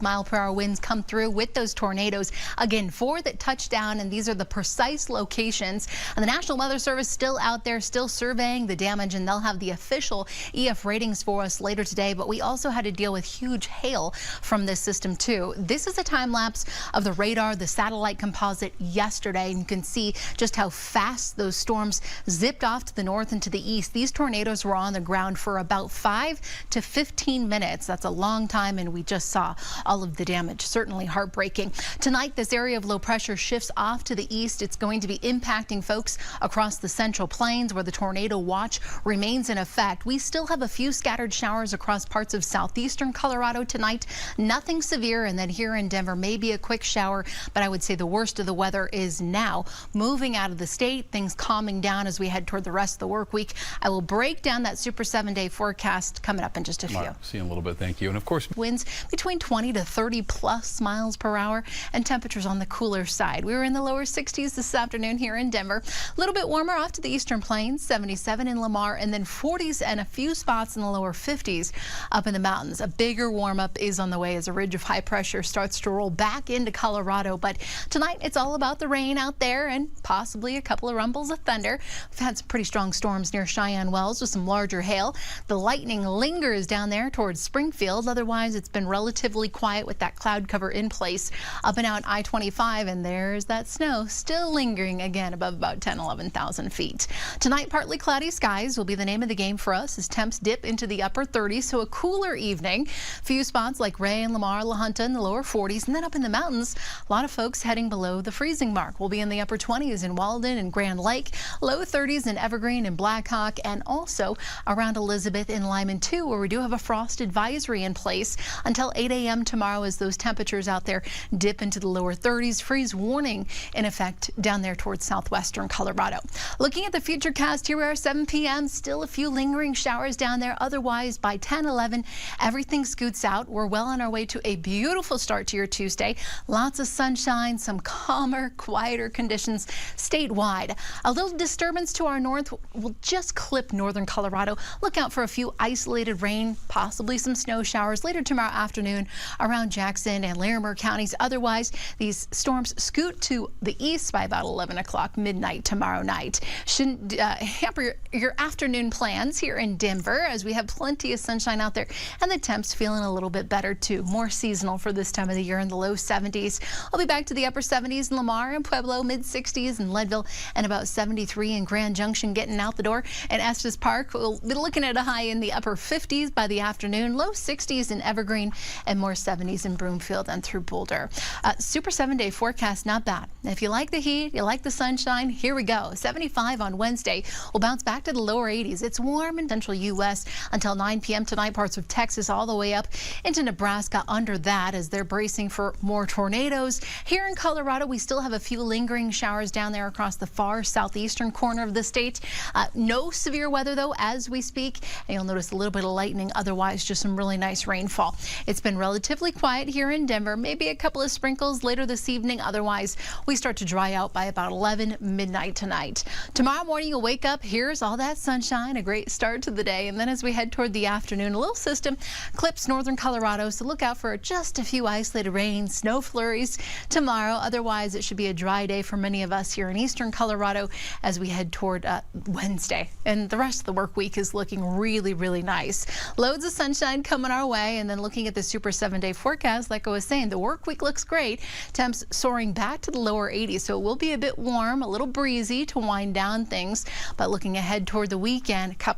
Mile-per-hour winds come through with those tornadoes. Again, 4 that touched down, and these are the precise locations. And the National Weather Service still out there, still surveying the damage, and they'll have the official EF ratings for us later today. But we also had to deal with huge hail from this system too. This is a time lapse of the radar, the satellite composite yesterday, and you can see just how fast those storms zipped off to the north and to the east. These tornadoes were on the ground for about 5 to 15 minutes. That's a long time, and we just saw all of the damage. Certainly heartbreaking. Tonight, this area of low pressure shifts off to the east. It's going to be impacting folks across the central plains where the tornado watch remains in effect. We still have a few scattered showers across parts of southeastern Colorado tonight. Nothing severe, and then here in Denver, maybe a quick shower, but I would say the worst of the weather is now moving out of the state. Things calming down as we head toward the rest of the work week. I will break down that super 7-day forecast coming up in just a few. See you in a little bit. Thank you. And of course, winds between 20 to 30 plus miles per hour, and temperatures on the cooler side. We were in the lower 60s this afternoon here in Denver. A little bit warmer off to the eastern plains, 77 in Lamar, and then 40s and a few spots in the lower 50s up in the mountains. A bigger warm up is on the way as a ridge of high pressure starts to roll back into Colorado. But tonight it's all about the rain out there and possibly a couple of rumbles of thunder. We've had some pretty strong storms near Cheyenne Wells with some larger hail. The lightning lingers down there towards Springfield. Otherwise, it's been relatively quiet with that cloud cover in place up and out I-25, and there's that snow still lingering again above about 11,000 feet. Tonight, partly cloudy skies will be the name of the game for us as temps dip into the upper 30s, so a cooler evening. Few spots like Ray and Lamar, La Junta in the lower 40s, and then up in the mountains, a lot of folks heading below the freezing mark. We'll be in the upper 20s in Walden and Grand Lake, low 30s in Evergreen and Blackhawk, and also around Elizabeth in Lyman too, where we do have a frost advisory in place until 8 a.m. tomorrow as those temperatures out there dip into the lower 30s. Freeze warning in effect down there towards southwestern Colorado. Looking at the futurecast, here we are 7 p.m. Still a few lingering showers down there. Otherwise, by 10, 11, everything scoots out. We're well on our way to a beautiful start to your Tuesday. Lots of sunshine, some calmer, quieter conditions statewide. A little disturbance to our north will just clip northern Colorado. Look out for a few isolated rain, possibly some snow showers later tomorrow afternoon around Jackson and Larimer counties. Otherwise, these storms scoot to the east by about 11 o'clock midnight tomorrow night. Shouldn't hamper your afternoon plans here in Denver as we have plenty of sunshine out there, and the temps feeling a little bit better too. More seasonal for this time of the year in the low 70s. I'll be back to the upper 70s in Lamar and Pueblo, mid 60s in Leadville, and about 73 in Grand Junction getting out the door. And Estes Park, we'll be looking at a high in the upper 50s by the afternoon, low 60s in Evergreen, and more 70s in Broomfield and through Boulder. Super 7-day forecast, not bad. If you like the heat, you like the sunshine, here we go. 75 on Wednesday. We'll bounce back to the lower 80s. It's warm in central U.S. until 9 p.m. tonight. Parts of Texas all the way up into Nebraska under that as they're bracing for more tornadoes. Here in Colorado, we still have a few lingering showers down there across the far southeastern corner of the state. No severe weather, though, as we speak. And you'll notice a little bit of lightning. Otherwise, just some really nice rainfall. It's been relatively quiet here in Denver. Maybe a couple of sprinkles later this evening. Otherwise, we start to dry out by about 11 midnight tonight. Tomorrow morning, you'll wake up. Here's all that sunshine, a great start to the day. And then as we head toward the afternoon, a little system clips northern Colorado. So look out for just a few isolated rain, snow flurries tomorrow. Otherwise, it should be a dry day for many of us here in eastern Colorado as we head toward Wednesday. And the rest of the work week is looking really, really nice. Loads of sunshine coming our way. And then looking at the super 7-day forecast, like I was saying, the work week looks great. Temps soaring back to the lower 80s. So it will be a bit warm, a little breezy to wind down things. But looking ahead toward the weekend,